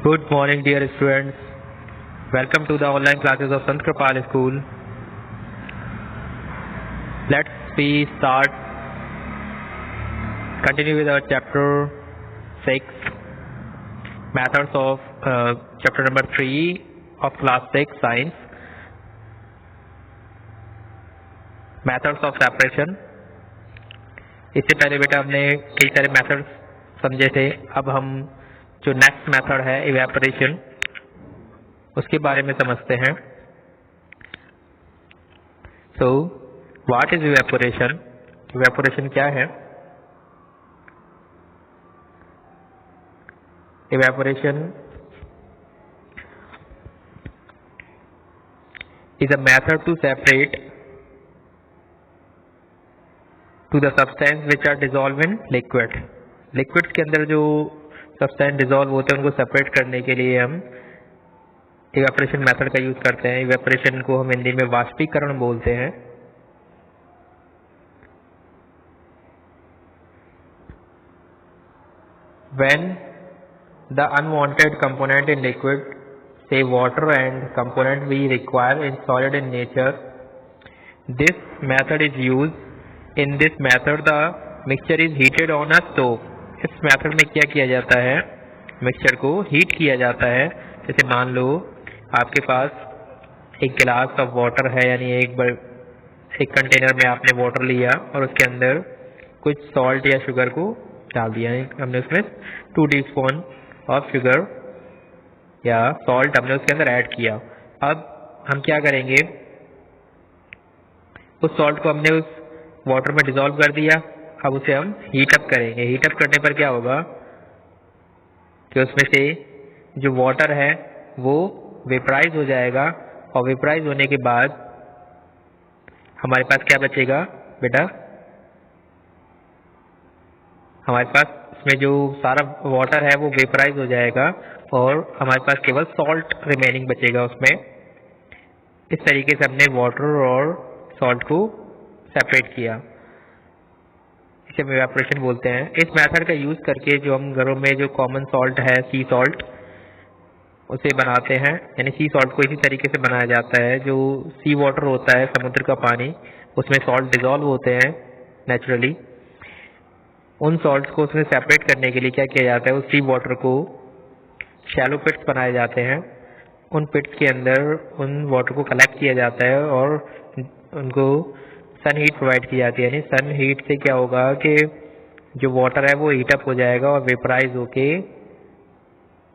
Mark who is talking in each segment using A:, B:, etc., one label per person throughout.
A: Good morning, dear students. Welcome to the online classes of Sant Kripal School. Let's we start. Continue with our chapter 6, methods of chapter number 3 of class 6 science, methods of separation. इससे पहले बेटा हमने कई सारे methods समझे थे. अब हम जो नेक्स्ट मेथड है इवेपोरेशन, उसके बारे में समझते हैं. So what is evaporation? Evaporation क्या है? Evaporation is a method to separate to the substance which are dissolved in liquid. Liquids के अंदर जो सब्सटेंस डिसॉल्व होते हैं उनको सेपरेट करने के लिए हम इवेपोरेशन मेथड का यूज करते हैं. इवेपोरेशन को हम हिंदी में वाष्पीकरण बोलते हैं. When the unwanted component in liquid, say water, and component we require in solid in nature, this method is used. In this method the mixture is heated on a stove. इस method में क्या किया जाता है? Mixture को heat किया जाता है. जैसे मान लो आपके पास एक गिलास ऑफ वाटर है, यानी एक कंटेनर में आपने वाटर लिया और उसके अंदर कुछ सॉल्ट या शुगर को डाल दिया. हमने उसमें 2 टीस्पून ऑफ शुगर या सॉल्ट हमने उसके अंदर ऐड किया. अब हम क्या करेंगे? उस सॉल्ट को हमने उस वाटर में डिसॉल्व कर दिया. अब उसे हम हीटअप करेंगे. हीटअप करने पर क्या होगा कि उसमें से जो वाटर है वो वेपराइज हो जाएगा, और वेपराइज होने के बाद हमारे पास क्या बचेगा बेटा? हमारे पास इसमें जो सारा वाटर है वो वेपराइज हो जाएगा और हमारे पास केवल सॉल्ट रिमेनिंग बचेगा उसमें. इस तरीके से हमने वाटर और सॉल्ट को सेपरेट किया. इसे हम इवेपोरेशन बोलते हैं. इस मेथड का यूज करके जो हम घरों में जो कॉमन सॉल्ट है, सी सॉल्ट, उसे बनाते हैं. यानी सी सॉल्ट को इसी तरीके से बनाया जाता है. जो सी वाटर होता है, समुद्र का पानी, उसमें सॉल्ट डिसॉल्व होते हैं नेचुरली. उन सॉल्ट्स को उसमें सेपरेट करने के लिए क्या किया जाता है? उस सी वाटर को शैलो पिट्स बनाए जाते हैं. उन पिट्स के अंदर उन वाटर को कलेक्ट किया जाता है और उनको सन हीट प्रोवाइड की जाती है. यानी सन हीट से क्या होगा कि जो वाटर है वो हीटअप हो जाएगा और वेपराइज होके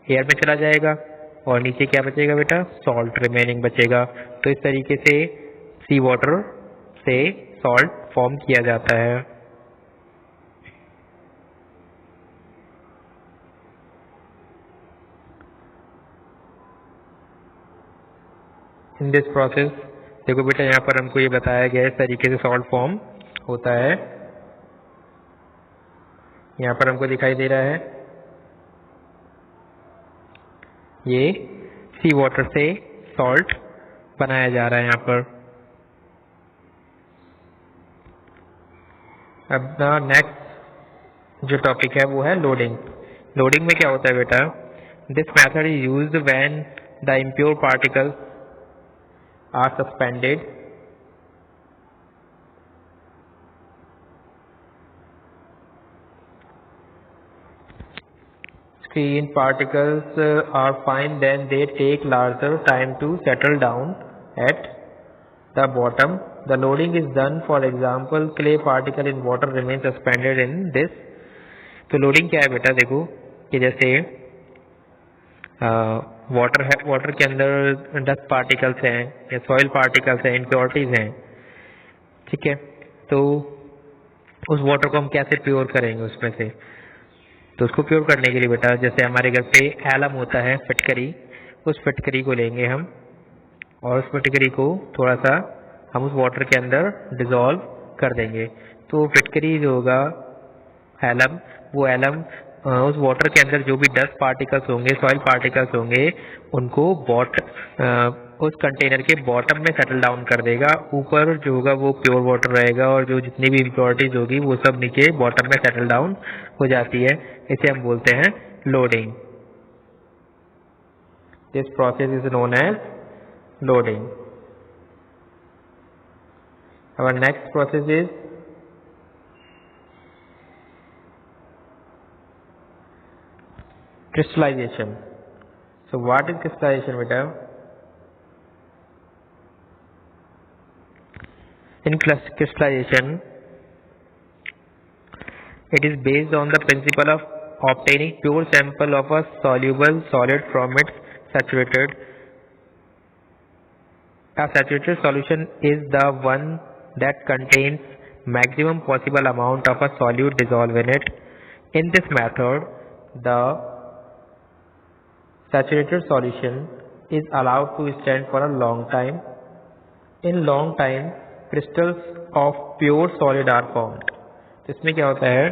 A: एयर में चला जाएगा और नीचे क्या बचेगा बेटा? सॉल्ट रिमेनिंग बचेगा. तो इस तरीके से सी वाटर से सॉल्ट फॉर्म किया जाता है. इन दिस प्रोसेस देखो बेटा, यहाँ पर हमको ये बताया गया है इस तरीके से सॉल्ट फॉर्म होता है. यहाँ पर हमको दिखाई दे रहा है ये सी वाटर से सॉल्ट बनाया जा रहा है यहाँ पर. अब नेक्स्ट जो टॉपिक है वो है लोडिंग. लोडिंग में क्या होता है बेटा? This method is used when the impure particles are suspended screen particles are fine, then they take larger time to settle down at the bottom. The loading is done, for example clay particle in water remain suspended in this. तो loading क्या है बेटा? देखो कि जैसे water है, water के अंदर डस्ट पार्टिकल्स हैं या सॉइल पार्टिकल्स हैं, इम्प्योरिटीज हैं, ठीक है. तो उस वाटर को हम कैसे प्योर करेंगे उसमें से? तो उसको प्योर करने के लिए बेटा, जैसे हमारे घर पे एलम होता है, फिटकरी, उस फिटकरी को लेंगे हम और उस फिटकरी को थोड़ा सा हम उस वाटर के अंदर डिसॉल्व कर देंगे. तो फिटकरी जो होगा एलम, वो एलम उस वाटर के अंदर जो भी डस्ट पार्टिकल्स होंगे, सॉइल पार्टिकल्स होंगे, उनको उस कंटेनर के बॉटम में सेटल डाउन कर देगा. ऊपर जो होगा वो प्योर वाटर रहेगा और जो जितनी भी इम्प्योरिटीज होगी वो सब नीचे बॉटम में सेटल डाउन हो जाती है. इसे हम बोलते हैं loading. This process is known as loading. Our next process is crystallization. So what is crystallization, beta? In crystallization, it is based on the principle of obtaining pure sample of a soluble solid from its saturated. A saturated solution is the one that contains maximum possible amount of a solute dissolved in it. In this method, the saturated solution is allowed to stand for a long time. In long time, crystals of pure solid are formed. तो इसमें क्या होता है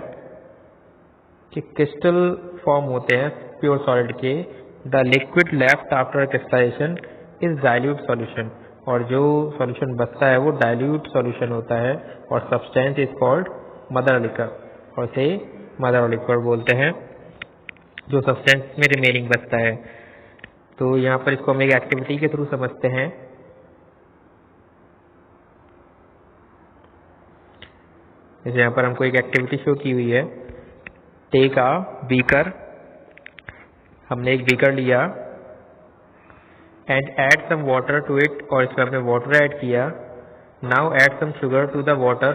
A: कि crystal form होते हैं pure solid के. The liquid left after crystallization is dilute solution. और जो सॉल्यूशन बचता है वो डाइल्यूट सॉल्यूशन होता है और substance is called mother liquor. और से मदर लिक्वर बोलते हैं जो सब्सटेंस में रिमेनिंग बचता है. तो यहाँ पर इसको हम एक एक्टिविटी के थ्रू समझते हैं. जैसे यहाँ पर हमको एक एक्टिविटी शो की हुई है. Take a beaker. हमने एक बीकर लिया and add some water to it. और इसमें हमने वाटर ऐड किया. Now add some sugar to the water.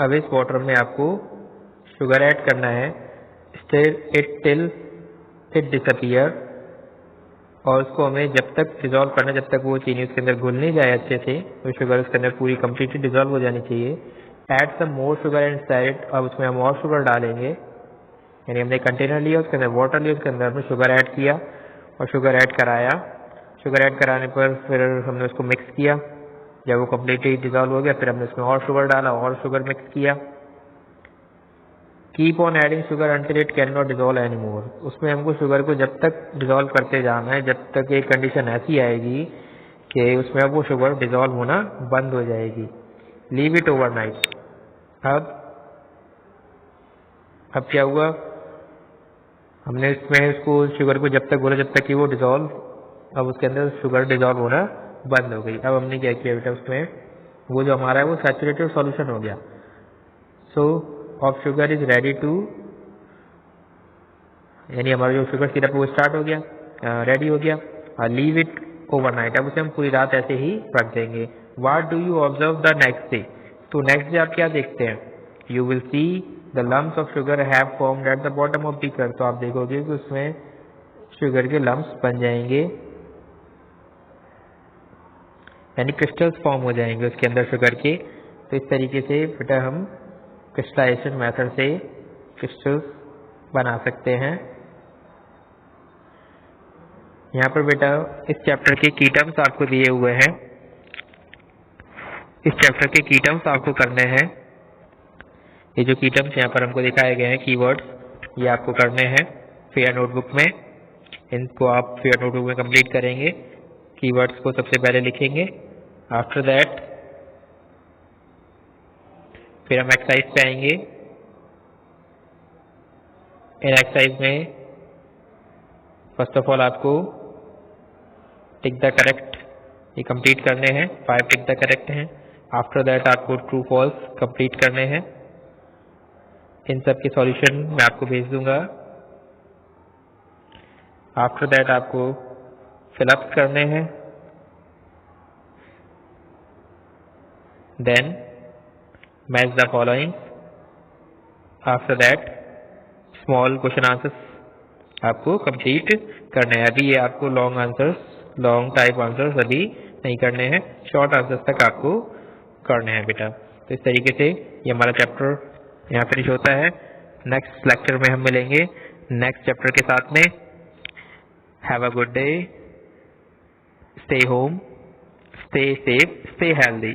A: अब इस वाटर में आपको शुगर ऐड करना है. Stir it till it disappear. और उसको हमें जब तक डिजोल्व करना जब तक वो चीनी उसके अंदर घुल नहीं जाए अच्छे से. तो शुगर उसके अंदर पूरी कम्प्लीटली डिजोल्व हो जानी चाहिए. Add some more sugar and stir it. अब उसमें हम और शुगर डालेंगे. यानी हमने कंटेनर लिया उसके अंदर वाटर लिया उसके अंदर हमने शुगर ऐड किया और शुगर ऐड कराया. शुगर ऐड कराने पर फिर हमने उसको मिक्स किया. जब वो कम्प्लीटली डिजोल्व हो गया फिर हमने उसमें और शुगर डाला और शुगर मिक्स किया. Keep on adding sugar until it can not dissolve any more. उसमें हमको शुगर को जब तक डिजोल्व करते जाना है जब तक एक कंडीशन ऐसी आएगी कि उसमें अब वो शुगर डिजोल्व होना बंद हो जाएगी. Leave it overnight. अब क्या हुआ, हमने इसमें उसको शुगर को जब तक बोला जब तक कि वो डिजोल्व. अब उसके अंदर शुगर डिजोल्व होना बंद हो गई. अब हमने क्या किया बेटा उसमें वो जो हमारा है वो सैचुरेटेड सॉल्यूशन हो गया. So of sugar is ready to. यानी हमारा जो शुगर सिरप वो स्टार्ट हो गया रेडी हो गया. Leave it overnight. अब उसे हम पूरी रात ऐसे ही रख देंगे. What do you observe the next day. तो नेक्स्ट डे आप क्या देखते हैं. You will see the lumps of sugar have formed at the bottom of beaker. तो आप देखोगे कि उसमें शुगर के लम्स बन जाएंगे यानी क्रिस्टल्स फॉर्म हो जाएंगे उसके अंदर शुगर के. तो इस तरीके से बेटा हम क्रिस्टलाइजेशन मेथड से क्रिस्टल्स बना सकते हैं. यहाँ पर बेटा इस चैप्टर के की टर्म्स आपको दिए हुए हैं. इस चैप्टर के की टर्म्स आपको करने हैं. ये जो की टर्म्स यहाँ पर हमको दिखाए गए हैं कीवर्ड्स ये आपको करने हैं फेयर नोटबुक में. इनको आप फेयर नोटबुक में कंप्लीट करेंगे. कीवर्ड्स को सबसे पहले लिखेंगे. आफ्टर दैट फिर हम एक्सरसाइज पे आएंगे. इन एक्सरसाइज में फर्स्ट ऑफ ऑल आपको टिक द करेक्ट ये कंप्लीट करने हैं. 5 टिक द करेक्ट हैं. आफ्टर दैट आपको ट्रू फॉल्स कंप्लीट करने हैं. इन सब के सॉल्यूशन मैं आपको भेज दूंगा. आफ्टर दैट आपको फिलअप्स करने हैं. Then match the following. After that small question answers आपको कंप्लीट करने हैं. अभी ये आपको long answers long type answers अभी नहीं करने हैं. शॉर्ट आंसर्स तक आपको करने हैं बेटा. तो इस तरीके से ये हमारा चैप्टर यहाँ फिनिश होता है. नेक्स्ट लेक्चर में हम मिलेंगे नेक्स्ट चैप्टर के साथ में. Have a good day. Stay home, stay safe, stay healthy.